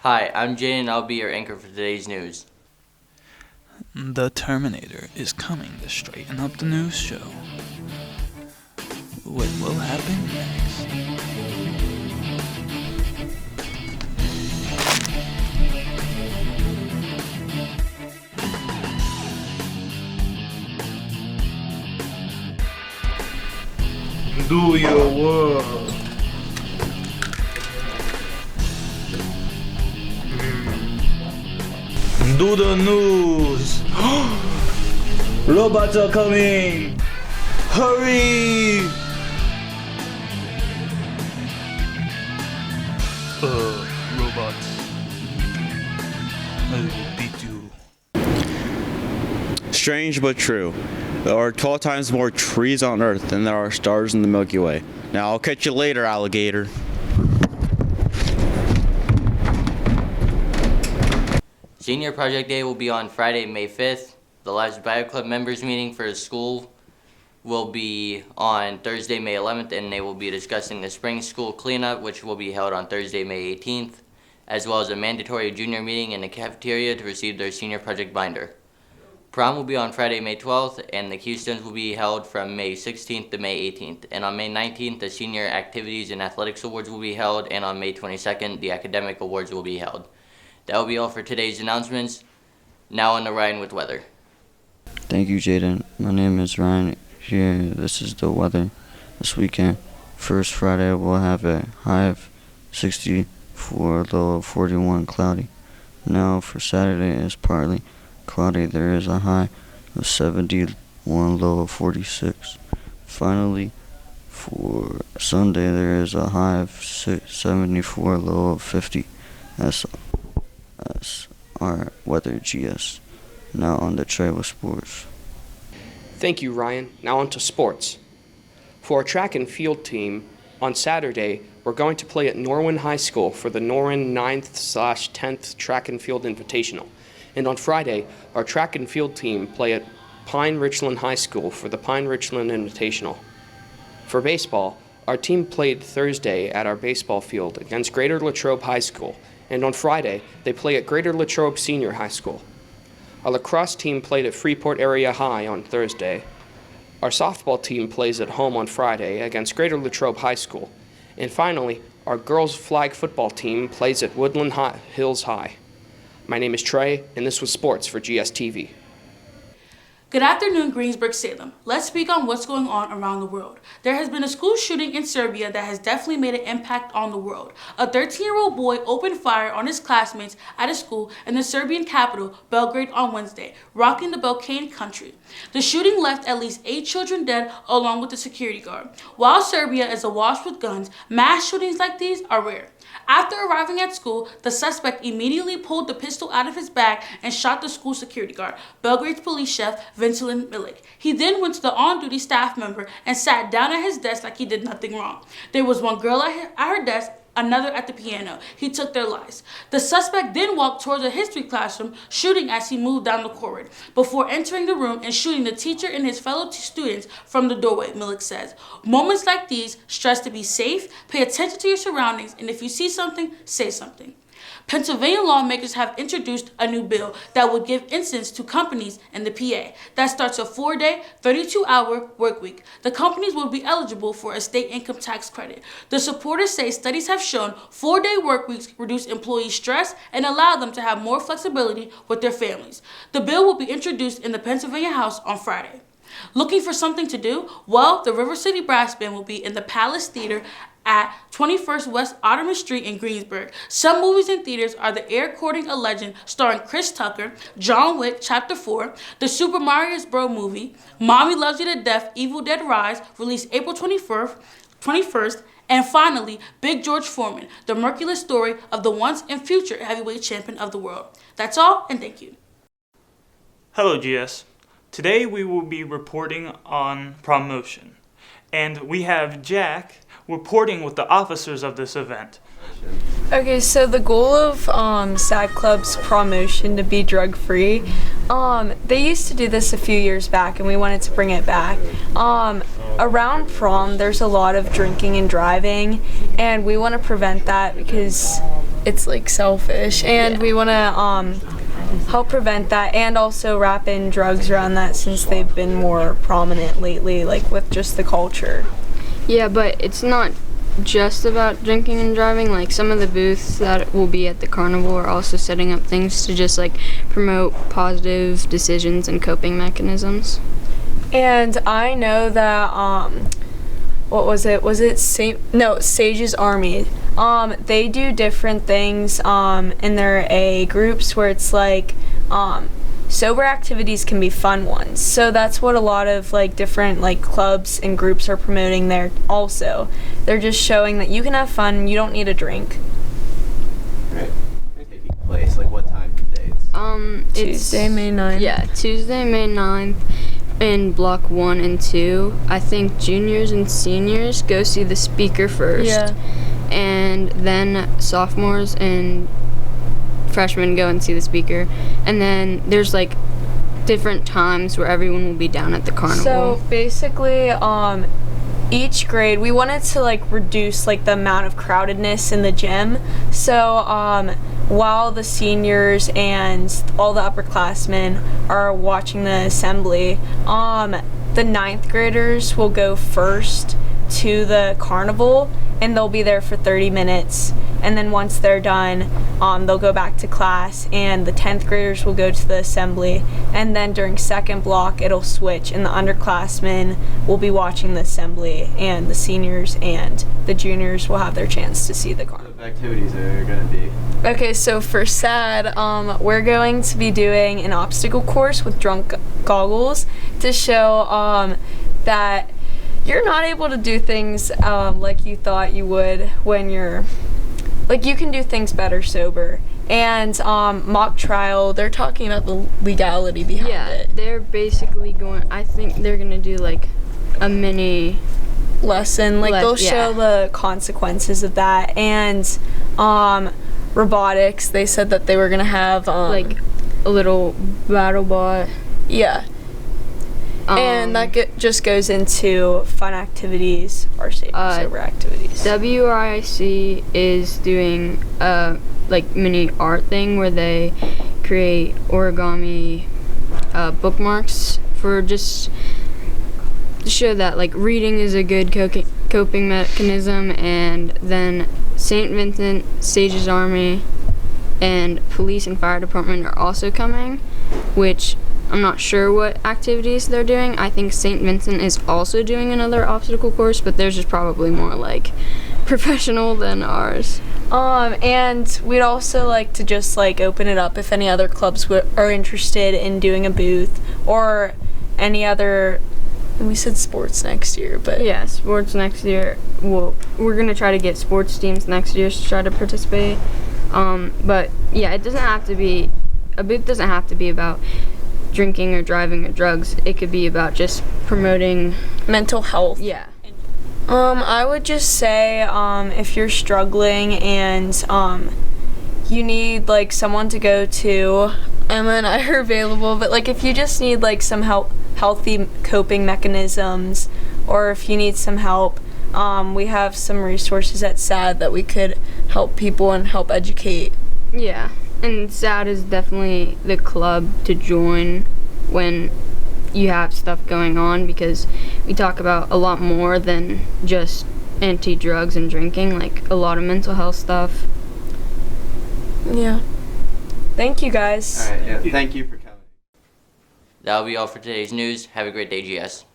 Hi, I'm Jane and I'll be your anchor for today's news. The Terminator is coming to straighten up the news show. What will happen next? Do your work. Do the news. Robots are coming. Hurry. Robots. I will beat you. Strange but true. There are 12 times more trees on Earth than there are stars in the Milky Way. Now, I'll catch you later, alligator. Senior Project Day will be on Friday, May 5th. The Lives Bio Club members meeting for the school will be on Thursday, May 11th, and they will be discussing the spring school cleanup, which will be held on Thursday, May 18th, as well as a mandatory junior meeting in the cafeteria to receive their senior project binder. Prom will be on Friday, May 12th, and the Keystones will be held from May 16th to May 18th. And on May 19th, the Senior Activities and Athletics Awards will be held, and on May 22nd, the Academic Awards will be held. That will be all for today's announcements. Now on to Ryan with weather. Thank you, Jaden. My name is Ryan. Here, this is the weather this weekend. First Friday, we'll have a high of 64, low of 41, cloudy. Now for Saturday, it's partly cloudy. There is a high of 71, low of 46. Finally, for Sunday, there is a high of 74, low of 50. That's our weather GS. Now on the tray with sports. Thank you, Ryan. Now on to sports. For our track and field team, on Saturday, we're going to play at Norwin High School for the Norwin 9th/10th Track and Field Invitational. And on Friday, our track and field team play at Pine Richland High School for the Pine Richland Invitational. For baseball, our team played Thursday at our baseball field against Greater Latrobe High School, and on Friday, they play at Greater Latrobe Senior High School. Our lacrosse team played at Freeport Area High on Thursday. Our softball team plays at home on Friday against Greater Latrobe High School. And finally, our girls flag football team plays at Woodland Hills High. My name is Trey, and this was Sports for GSTV. Good afternoon, Greensburg-Salem. Let's speak on what's going on around the world. There has been a school shooting in Serbia that has definitely made an impact on the world. A 13-year-old boy opened fire on his classmates at a school in the Serbian capital, Belgrade, on Wednesday, rocking the Balkan country. The shooting left at least 8 children dead along with the security guard. While Serbia is awash with guns, mass shootings like these are rare. After arriving at school, the suspect immediately pulled the pistol out of his bag and shot the school security guard, Belgrade's police chef, Vincelin Milic. He then went to the on-duty staff member and sat down at his desk like he did nothing wrong. There was one girl at her desk, another at the piano. He took their lives. The suspect then walked towards a history classroom, shooting as he moved down the corridor, before entering the room and shooting the teacher and his fellow students from the doorway, Milic says. Moments like these stress to be safe, pay attention to your surroundings, and if you see something, say something. Pennsylvania lawmakers have introduced a new bill that would give incentives to companies in the PA. That starts a 4-day, 32-hour work week. The companies will be eligible for a state income tax credit. The supporters say studies have shown 4-day work weeks reduce employee stress and allow them to have more flexibility with their families. The bill will be introduced in the Pennsylvania House on Friday. Looking for something to do? Well, the River City Brass Band will be in the Palace Theater at 21st West Ottoman Street in Greensburg. Some movies in theaters are The Air Courting a Legend starring Chris Tucker, John Wick Chapter 4, the Super Mario Bros. Movie, Mommy Loves You to Death, Evil Dead Rise, released April 21st, and finally, Big George Foreman, the miraculous story of the once and future heavyweight champion of the world. That's all, and thank you. Hello, GS. Today we will be reporting on promotion, and we have Jack reporting with the officers of this event. Okay, so the goal of SAG Club's promotion to be drug-free, they used to do this a few years back and we wanted to bring it back. Around prom, there's a lot of drinking and driving, and we want to prevent that because it's like selfish, and we want to help prevent that, and also wrap in drugs around that since they've been more prominent lately, like with just the culture. Yeah, but it's not just about drinking and driving. Like some of the booths that will be at the carnival are also setting up things to just like promote positive decisions and coping mechanisms. And I know that what was it? Was it Sage's Army? They do different things in their A groups where it's like sober activities can be fun ones. So that's what a lot of like different like clubs and groups are promoting there also. They're just showing that you can have fun, you don't need a drink. Right. Taking place, like what time and dates? Tuesday, May 9th. Yeah, Tuesday, May 9th in block 1 and 2. I think juniors and seniors go see the speaker first. Yeah. And then sophomores and freshmen go and see the speaker, and then there's like different times where everyone will be down at the carnival. So basically each grade we wanted to like reduce like the amount of crowdedness in the gym, so while the seniors and all the upperclassmen are watching the assembly, the 9th graders will go first to the carnival, and they'll be there for 30 minutes, and then once they're done, they'll go back to class, and the 10th graders will go to the assembly, and then during second block it'll switch, and the underclassmen will be watching the assembly, and the seniors and the juniors will have their chance to see the carnival. What activities are going to be? Okay, so for SAD, we're going to be doing an obstacle course with drunk goggles to show that you're not able to do things like you thought you would when you're, like, you can do things better sober. And mock trial, they're talking about the legality behind it. Yeah, they're basically I think they're gonna do like a mini lesson, like they'll show the consequences of that. And robotics, they said that they were gonna have like a little battle bot. Yeah. And that just goes into fun activities or sober activities. WRIC is doing a like mini art thing where they create origami bookmarks for just to show that like reading is a good coping mechanism. And then St. Vincent, Sage's Army, and police and fire department are also coming, which I'm not sure what activities they're doing. I think St. Vincent is also doing another obstacle course, but theirs is probably more like professional than ours. And we'd also like to just like open it up if any other clubs are interested in doing a booth or any other. We said sports next year, but yeah, sports next year. We're gonna try to get sports teams next year to try to participate. But yeah, it doesn't have to be. A booth doesn't have to be about drinking or driving or drugs. It could be about just promoting mental health. Yeah. I would just say if you're struggling and you need like someone to go to, Emma and I are available, but like if you just need like some healthy coping mechanisms, or if you need some help, we have some resources at SAD that we could help people and help educate. Yeah. And SAD is definitely the club to join when you have stuff going on, because we talk about a lot more than just anti-drugs and drinking, like a lot of mental health stuff. Yeah. Thank you guys. All right, yeah, thank you for coming. That'll be all for today's news. Have a great day, GS.